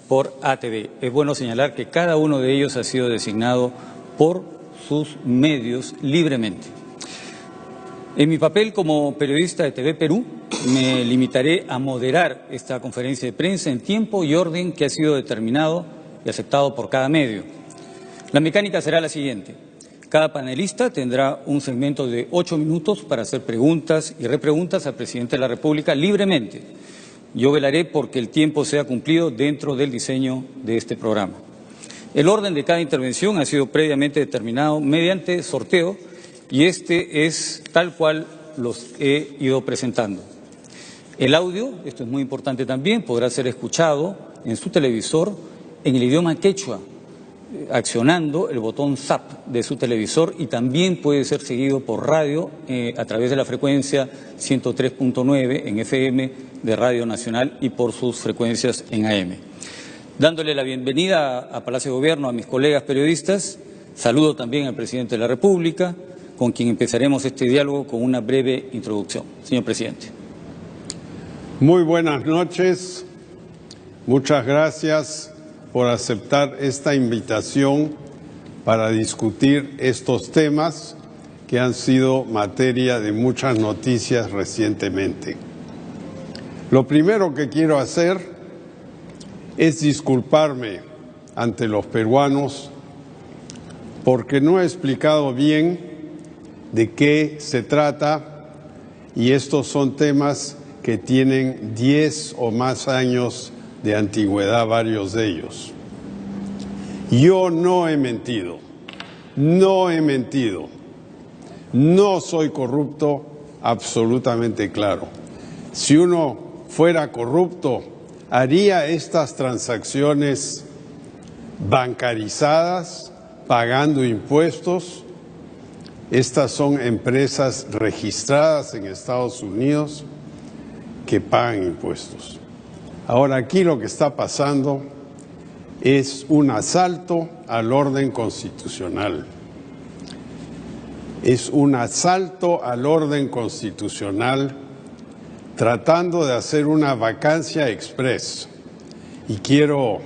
por ATV. Es bueno señalar que cada uno de ellos ha sido designado por sus medios libremente. En mi papel como periodista de TV Perú, me limitaré a moderar esta conferencia de prensa en tiempo y orden que ha sido determinado y aceptado por cada medio. La mecánica será la siguiente. Cada panelista tendrá un segmento de 8 minutos para hacer preguntas y repreguntas al presidente de la República libremente. Yo velaré porque el tiempo sea cumplido dentro del diseño de este programa. El orden de cada intervención ha sido previamente determinado mediante sorteo y este es tal cual los he ido presentando. El audio, esto es muy importante también, podrá ser escuchado en su televisor en el idioma quechua, accionando el botón ZAP de su televisor, y también puede ser seguido por radio a través de la frecuencia 103.9 en FM de Radio Nacional y por sus frecuencias en AM. Dándole la bienvenida a Palacio de Gobierno a mis colegas periodistas, saludo también al presidente de la República, con quien empezaremos este diálogo con una breve introducción. Señor presidente. Muy buenas noches. Muchas gracias por aceptar esta invitación para discutir estos temas que han sido materia de muchas noticias recientemente. Lo primero que quiero hacer es disculparme ante los peruanos porque no he explicado bien de qué se trata, y estos son temas que tienen 10 o más años de antigüedad, varios de ellos. Yo no he mentido, no soy corrupto, absolutamente claro. Si uno fuera corrupto, haría estas transacciones bancarizadas, pagando impuestos. Estas son empresas registradas en Estados Unidos que pagan impuestos. Ahora, aquí lo que está pasando es un asalto al orden constitucional. Es un asalto al orden constitucional tratando de hacer una vacancia express. Y quiero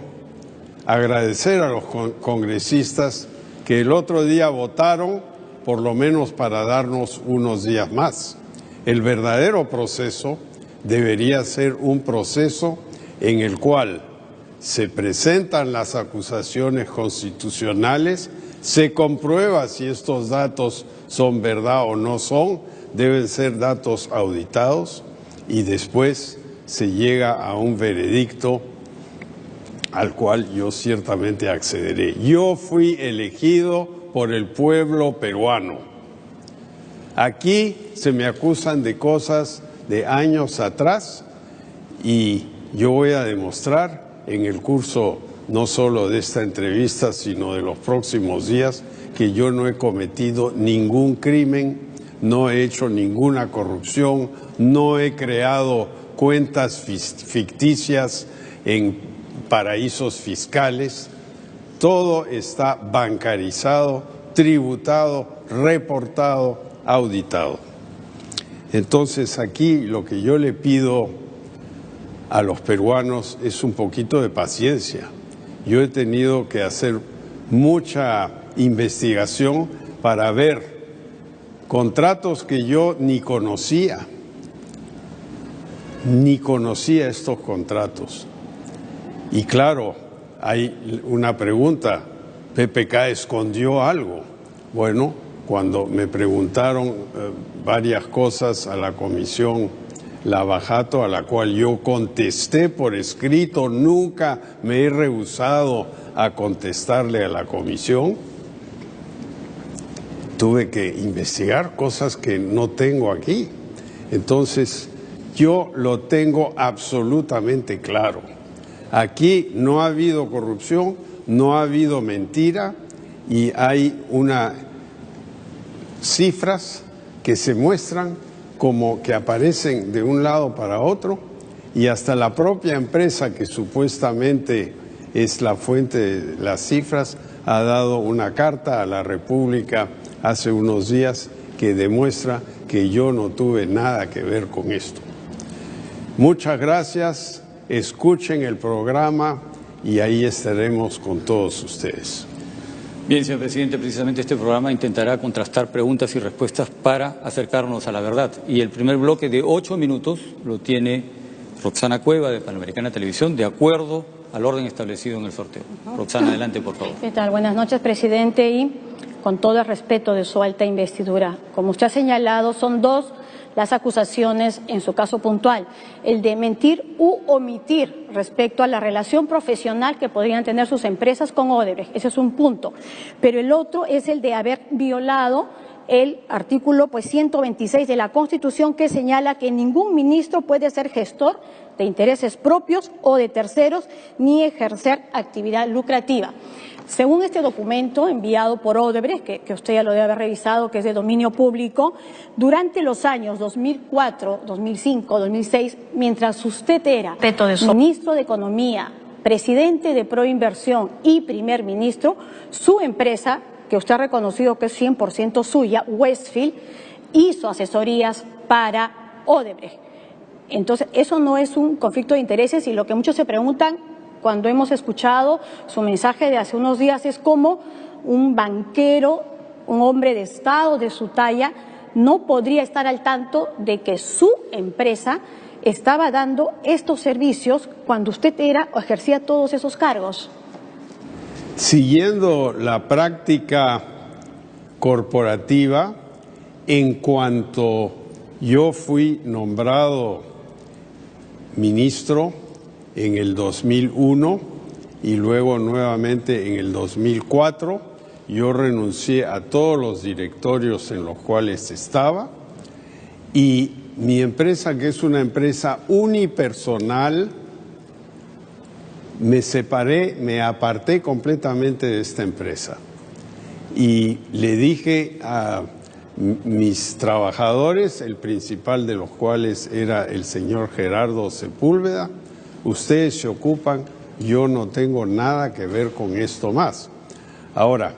agradecer a los congresistas que el otro día votaron, por lo menos para darnos unos días más. El verdadero proceso debería ser un proceso en el cual se presentan las acusaciones constitucionales, se comprueba si estos datos son verdad o no son, deben ser datos auditados, y después se llega a un veredicto al cual yo ciertamente accederé. Yo fui elegido por el pueblo peruano. Aquí se me acusan de cosas de años atrás y yo voy a demostrar en el curso no solo de esta entrevista, sino de los próximos días, que yo no he cometido ningún crimen, no he hecho ninguna corrupción, no he creado cuentas ficticias en paraísos fiscales. Todo está bancarizado, tributado, reportado, auditado. Entonces aquí lo que yo le pido a los peruanos es un poquito de paciencia. Yo he tenido que hacer mucha investigación para ver contratos que yo ni conocía estos contratos. Y claro, hay una pregunta, ¿PPK escondió algo? Bueno, cuando me preguntaron varias cosas a la comisión Lavajato, a la cual yo contesté por escrito, nunca me he rehusado a contestarle a la comisión, tuve que investigar cosas que no tengo aquí. Entonces, yo lo tengo absolutamente claro. Aquí no ha habido corrupción, no ha habido mentira, y hay unas cifras que se muestran como que aparecen de un lado para otro, y hasta la propia empresa que supuestamente es la fuente de las cifras ha dado una carta a la República hace unos días que demuestra que yo no tuve nada que ver con esto. Muchas gracias. escuchen el programa y ahí estaremos con todos ustedes. Bien, señor presidente, precisamente este programa intentará contrastar preguntas y respuestas para acercarnos a la verdad. Y el primer bloque de 8 minutos lo tiene Roxana Cueva, de Panamericana Televisión, de acuerdo al orden establecido en el sorteo. Roxana, adelante, por favor. ¿Qué tal? Buenas noches, presidente, y con todo el respeto de su alta investidura. Como usted ha señalado, son dos las acusaciones en su caso puntual, el de mentir u omitir respecto a la relación profesional que podrían tener sus empresas con Odebrecht. Ese es un punto. Pero el otro es el de haber violado el artículo 126 de la Constitución, que señala que ningún ministro puede ser gestor de intereses propios o de terceros ni ejercer actividad lucrativa. Según este documento enviado por Odebrecht, que usted ya lo debe haber revisado, que es de dominio público, durante los años 2004, 2005, 2006, mientras usted era ministro de Economía, presidente de Proinversión y primer ministro, su empresa, que usted ha reconocido que es 100% suya, Westfield, hizo asesorías para Odebrecht. Entonces, eso no es un conflicto de intereses, y lo que muchos se preguntan cuando hemos escuchado su mensaje de hace unos días es cómo un banquero, un hombre de Estado de su talla, no podría estar al tanto de que su empresa estaba dando estos servicios cuando usted era o ejercía todos esos cargos. Siguiendo la práctica corporativa, en cuanto yo fui nombrado ministro en el 2001 y luego nuevamente en el 2004, yo renuncié a todos los directorios en los cuales estaba, y mi empresa, que es una empresa unipersonal, me separé, me aparté completamente de esta empresa y le dije a mis trabajadores, el principal de los cuales era el señor Gerardo Sepúlveda: ustedes se ocupan, yo no tengo nada que ver con esto más. Ahora,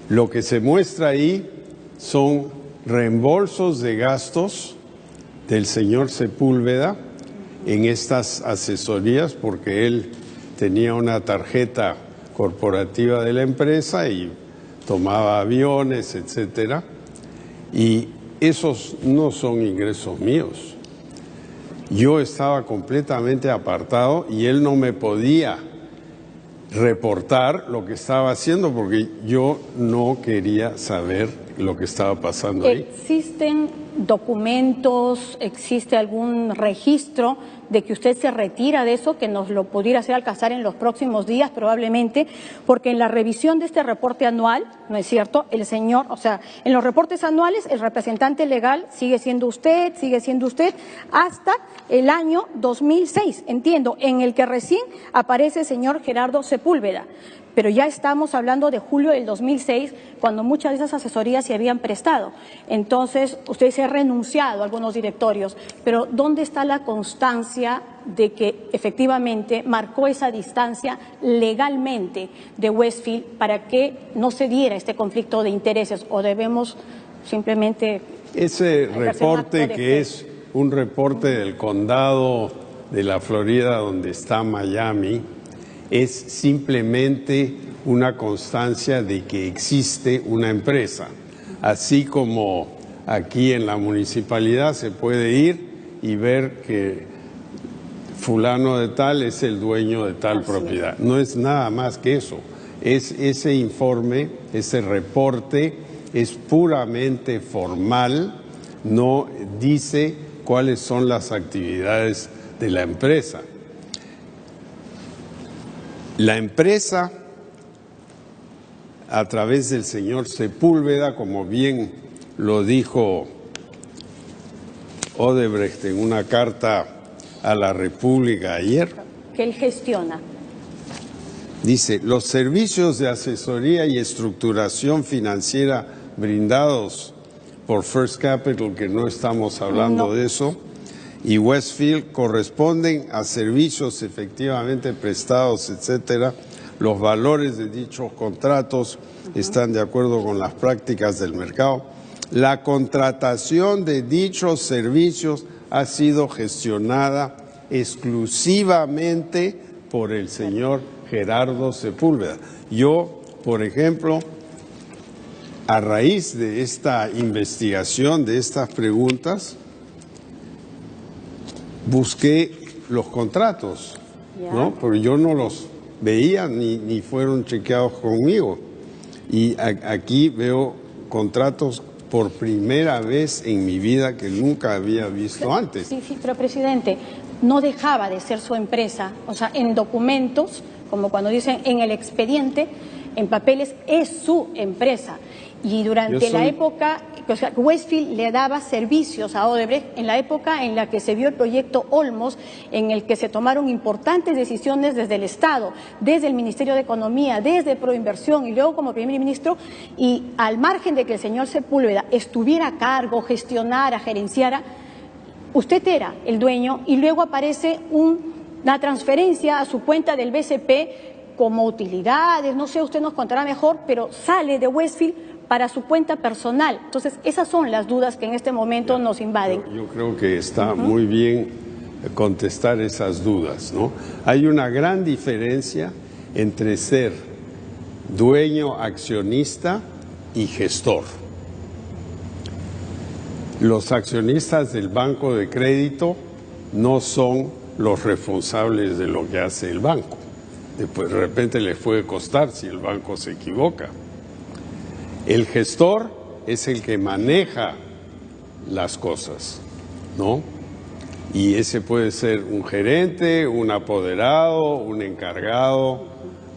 lo que se muestra ahí son reembolsos de gastos del señor Sepúlveda en estas asesorías, porque él tenía una tarjeta corporativa de la empresa y tomaba aviones, etcétera, y esos no son ingresos míos. Yo estaba completamente apartado y él no me podía reportar lo que estaba haciendo porque yo no quería saber lo que estaba pasando ahí. ¿Existen documentos, existe algún registro de que usted se retira de eso, que nos lo pudiera hacer alcanzar en los próximos días probablemente? Porque en la revisión de este reporte anual, ¿no es cierto?, el señor, o sea, en los reportes anuales el representante legal sigue siendo usted hasta el año 2006, entiendo, en el que recién aparece el señor Gerardo Sepúlveda. Pero ya estamos hablando de julio del 2006, cuando muchas de esas asesorías se habían prestado. Entonces, usted se ha renunciado a algunos directorios, pero ¿dónde está la constancia de que efectivamente marcó esa distancia legalmente de Westfield para que no se diera este conflicto de intereses? ¿O debemos simplemente... Ese reporte, que es un reporte del condado de la Florida donde está Miami, es simplemente una constancia de que existe una empresa. Así como aquí en la municipalidad se puede ir y ver que fulano de tal es el dueño de tal propiedad. No es nada más que eso. Es ese informe, ese reporte es puramente formal, no dice cuáles son las actividades de la empresa. La empresa, a través del señor Sepúlveda, como bien lo dijo Odebrecht en una carta a la República ayer, que él gestiona. Dice: los servicios de asesoría y estructuración financiera brindados por First Capital, que no estamos hablando de eso, y Westfield corresponden a servicios efectivamente prestados, etcétera. Los valores de dichos contratos están de acuerdo con las prácticas del mercado. La contratación de dichos servicios ha sido gestionada exclusivamente por el señor Gerardo Sepúlveda. Yo, por ejemplo, a raíz de esta investigación, de estas preguntas, busqué los contratos, ¿no? Porque yo no los veía ni fueron chequeados conmigo. Y aquí veo contratos por primera vez en mi vida que nunca había visto antes. Sí, pero presidente, no dejaba de ser su empresa, o sea, en documentos, como cuando dicen en el expediente, en papeles, es su empresa. Y durante la época, o sea, Westfield le daba servicios a Odebrecht en la época en la que se vio el proyecto Olmos, en el que se tomaron importantes decisiones desde el Estado, desde el Ministerio de Economía, desde Proinversión y luego como primer ministro, y al margen de que el señor Sepúlveda estuviera a cargo, gestionara, gerenciara, usted era el dueño y luego aparece una transferencia a su cuenta del BCP como utilidades, no sé, usted nos contará mejor, pero sale de Westfield para su cuenta personal. Entonces, esas son las dudas que en este momento nos invaden. Yo creo que está muy bien contestar esas dudas, ¿no? Hay una gran diferencia entre ser dueño, accionista y gestor. Los accionistas del banco de crédito no son los responsables de lo que hace el banco. Después, de repente les puede costar si el banco se equivoca. El gestor es el que maneja las cosas, ¿no? Y ese puede ser un gerente, un apoderado, un encargado,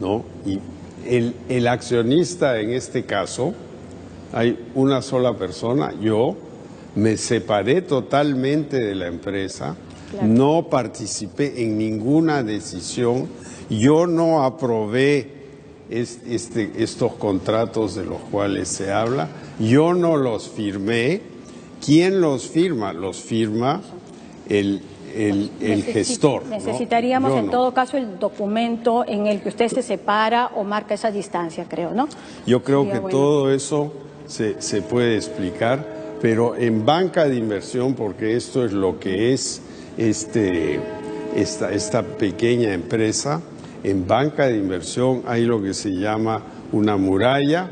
¿no? Y el accionista en este caso, hay una sola persona. Yo me separé totalmente de la empresa, no participé en ninguna decisión, yo no aprobé estos contratos de los cuales se habla, yo no los firmé. ¿Quién los firma? Los firma el gestor, ¿no? Necesitaríamos en todo caso el documento en el que usted se separa o marca esa distancia, creo, ¿no? Yo creo que todo eso se puede explicar, pero en banca de inversión, porque esto es lo que es esta pequeña empresa. En banca de inversión hay lo que se llama una muralla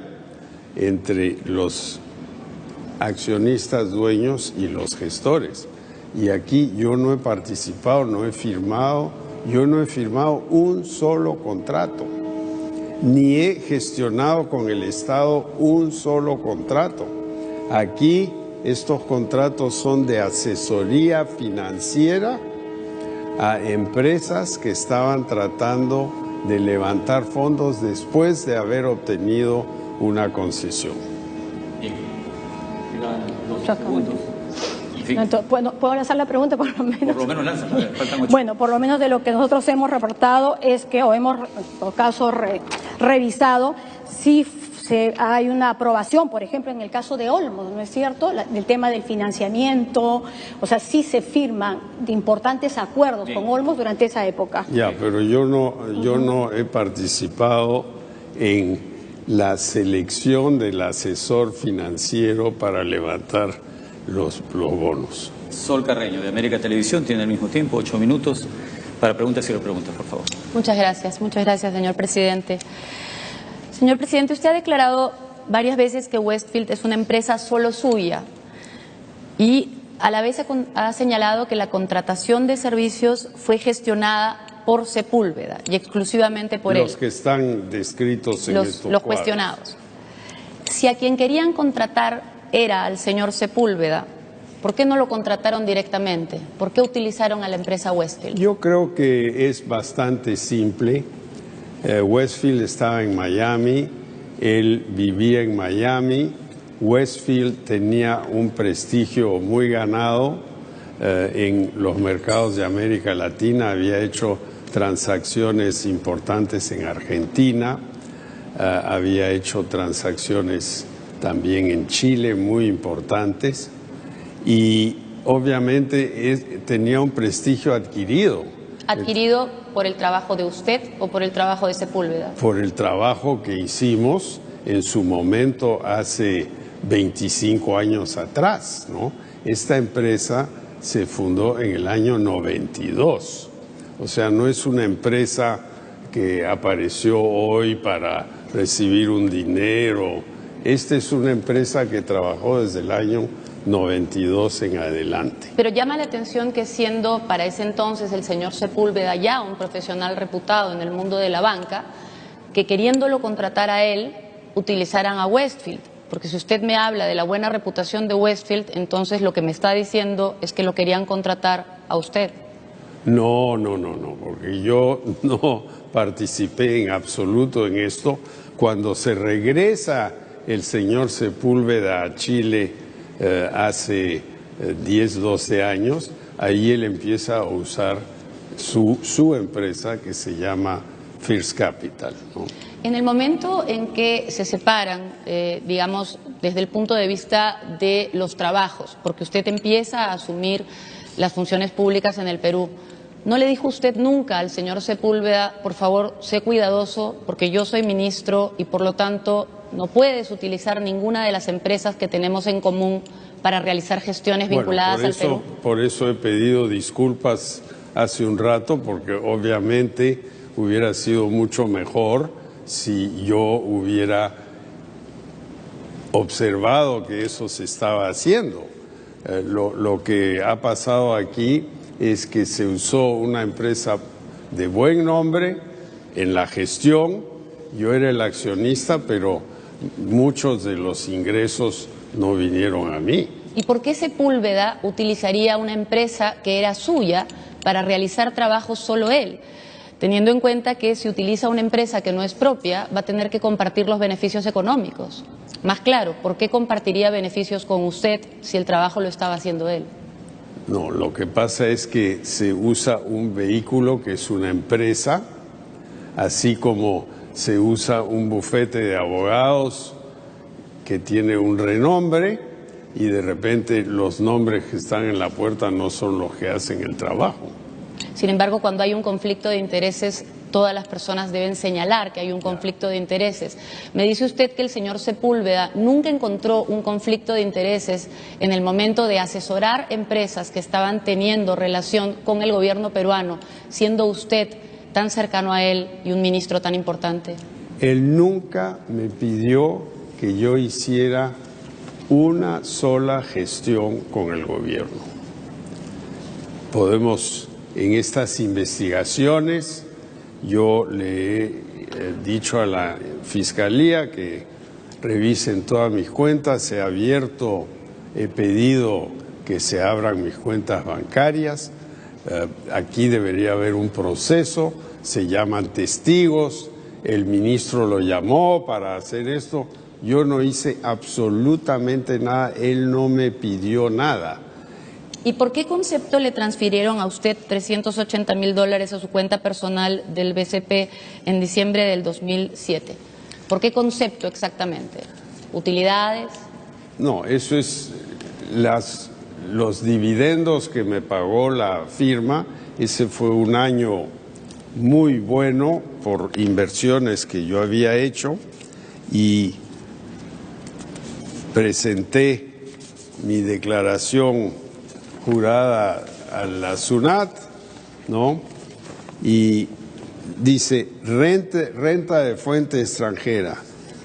entre los accionistas dueños y los gestores. Y aquí yo no he participado, no he firmado, yo no he firmado un solo contrato, ni he gestionado con el Estado un solo contrato. Aquí estos contratos son de asesoría financiera a empresas que estaban tratando de levantar fondos después de haber obtenido una concesión. Bien. Dos puntos. Entonces, ¿puedo lanzar la pregunta por lo menos? Por lo menos lanza, faltan 8. Bueno, por lo menos de lo que nosotros hemos reportado es que, o hemos en todo caso revisado, si hay una aprobación, por ejemplo, en el caso de Olmos, ¿no es cierto? Del tema del financiamiento, o sea, sí se firman de importantes acuerdos con Olmos durante esa época. Ya, pero yo no he participado en la selección del asesor financiero para levantar los bonos. Sol Carreño, de América Televisión, tiene al mismo tiempo 8 minutos para preguntas y repreguntas, por favor. Muchas gracias, señor presidente. Señor presidente, usted ha declarado varias veces que Westfield es una empresa solo suya y a la vez ha señalado que la contratación de servicios fue gestionada por Sepúlveda y exclusivamente por él. Los que están descritos en estos los cuestionados. Si a quien querían contratar era al señor Sepúlveda, ¿por qué no lo contrataron directamente? ¿Por qué utilizaron a la empresa Westfield? Yo creo que es bastante simple. Westfield estaba en Miami, él vivía en Miami. Westfield tenía un prestigio muy ganado en los mercados de América Latina, había hecho transacciones importantes en Argentina, había hecho transacciones también en Chile muy importantes y obviamente tenía un prestigio adquirido. ¿Adquirido por el trabajo de usted o por el trabajo de Sepúlveda? Por el trabajo que hicimos en su momento hace 25 años atrás, ¿no? Esta empresa se fundó en el año 92. O sea, no es una empresa que apareció hoy para recibir un dinero. Esta es una empresa que trabajó desde el año 92 en adelante. Pero llama la atención que siendo para ese entonces el señor Sepúlveda ya un profesional reputado en el mundo de la banca, que queriéndolo contratar a él, utilizaran a Westfield. Porque si usted me habla de la buena reputación de Westfield, entonces lo que me está diciendo es que lo querían contratar a usted. No, porque yo no participé en absoluto en esto. Cuando se regresa el señor Sepúlveda a Chile hace 10, 12 años, ahí él empieza a usar su empresa que se llama First Capital, ¿no? En el momento en que se separan, digamos, desde el punto de vista de los trabajos, porque usted empieza a asumir las funciones públicas en el Perú, ¿no le dijo usted nunca al señor Sepúlveda, por favor, sé cuidadoso, porque yo soy ministro y por lo tanto no puedes utilizar ninguna de las empresas que tenemos en común para realizar gestiones vinculadas al Perú? Por eso he pedido disculpas hace un rato, porque obviamente hubiera sido mucho mejor si yo hubiera observado que eso se estaba haciendo. Lo que ha pasado aquí es que se usó una empresa de buen nombre en la gestión. Yo era el accionista, pero muchos de los ingresos no vinieron a mí. ¿Y por qué Sepúlveda utilizaría una empresa que era suya para realizar trabajos solo él? Teniendo en cuenta que si utiliza una empresa que no es propia, va a tener que compartir los beneficios económicos. Más claro, ¿por qué compartiría beneficios con usted si el trabajo lo estaba haciendo él? No, lo que pasa es que se usa un vehículo que es una empresa, así como se usa un bufete de abogados que tiene un renombre y de repente los nombres que están en la puerta no son los que hacen el trabajo. Sin embargo, cuando hay un conflicto de intereses, todas las personas deben señalar que hay un conflicto de intereses. Me dice usted que el señor Sepúlveda nunca encontró un conflicto de intereses en el momento de asesorar empresas que estaban teniendo relación con el gobierno peruano, siendo usted tan cercano a él y un ministro tan importante. Él nunca me pidió que yo hiciera una sola gestión con el gobierno. Podemos, en estas investigaciones, yo le he dicho a la Fiscalía que revisen todas mis cuentas, he pedido que se abran mis cuentas bancarias. Aquí debería haber un proceso, se llaman testigos, el ministro lo llamó para hacer esto. Yo no hice absolutamente nada, él no me pidió nada. ¿Y por qué concepto le transfirieron a usted $380.000 a su cuenta personal del BCP en diciembre del 2007? ¿Por qué concepto exactamente? ¿Utilidades? No, eso es los dividendos que me pagó la firma. Ese fue un año muy bueno por inversiones que yo había hecho y presenté mi declaración jurada a la SUNAT, ¿no? Y dice renta de fuente extranjera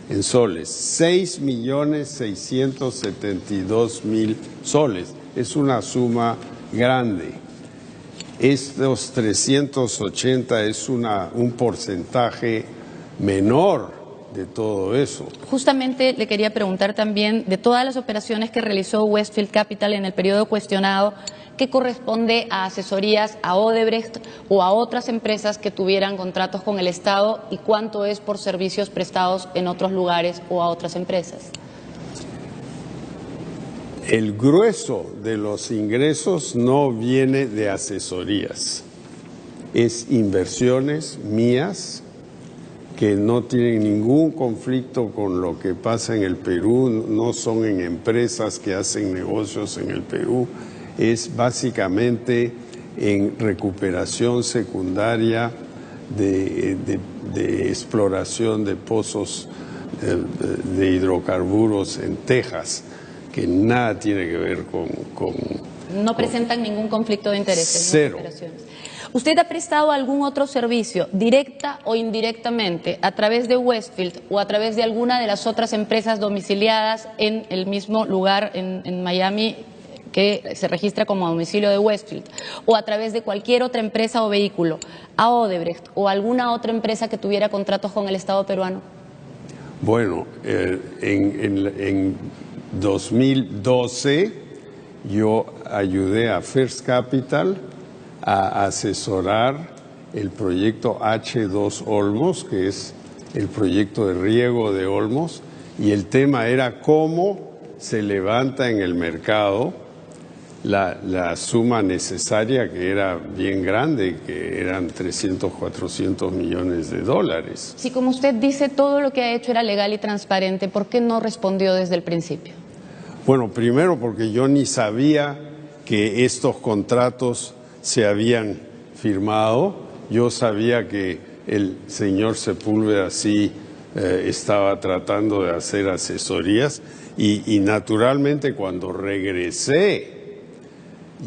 en soles, 6.672.000 soles. Es una suma grande. Estos 380 es un porcentaje menor de todo eso. Justamente le quería preguntar también de todas las operaciones que realizó Westfield Capital en el periodo cuestionado, ¿qué corresponde a asesorías a Odebrecht o a otras empresas que tuvieran contratos con el Estado y cuánto es por servicios prestados en otros lugares o a otras empresas? El grueso de los ingresos no viene de asesorías, es inversiones mías que no tienen ningún conflicto con lo que pasa en el Perú, no son en empresas que hacen negocios en el Perú, es básicamente en recuperación secundaria de exploración de pozos de hidrocarburos en Texas, que nada tiene que ver con No presentan ningún conflicto de intereses. Cero. ¿Usted ha prestado algún otro servicio, directa o indirectamente, a través de Westfield o a través de alguna de las otras empresas domiciliadas en el mismo lugar en Miami que se registra como domicilio de Westfield, o a través de cualquier otra empresa o vehículo, a Odebrecht o alguna otra empresa que tuviera contratos con el Estado peruano? Bueno, en 2012 yo ayudé a First Capital a asesorar el proyecto H2 Olmos, que es el proyecto de riego de Olmos, y el tema era cómo se levanta en el mercado la suma necesaria, que era bien grande, que eran 300, 400 millones de dólares. Si, como usted dice, todo lo que ha hecho era legal y transparente, ¿por qué no respondió desde el principio? Bueno, primero porque yo ni sabía que estos contratos se habían firmado. Yo sabía que el señor Sepúlveda sí estaba tratando de hacer asesorías y naturalmente cuando regresé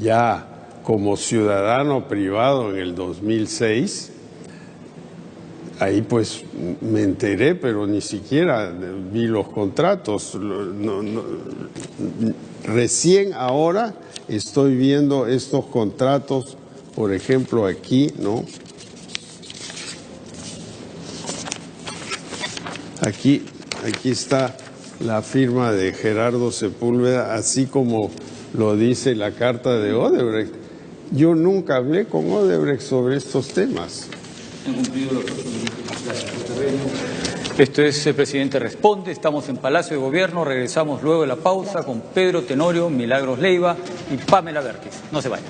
ya como ciudadano privado en el 2006, ahí pues me enteré, pero ni siquiera vi los contratos. Recién ahora estoy viendo estos contratos, por ejemplo aquí, ¿no? Aquí está la firma de Gerardo Sepúlveda, así como lo dice la carta de Odebrecht. Yo nunca hablé con Odebrecht sobre estos temas. Esto es El Presidente Responde. Estamos en Palacio de Gobierno. Regresamos luego de la pausa con Pedro Tenorio, Milagros Leiva y Pamela Vérquez. No se vayan.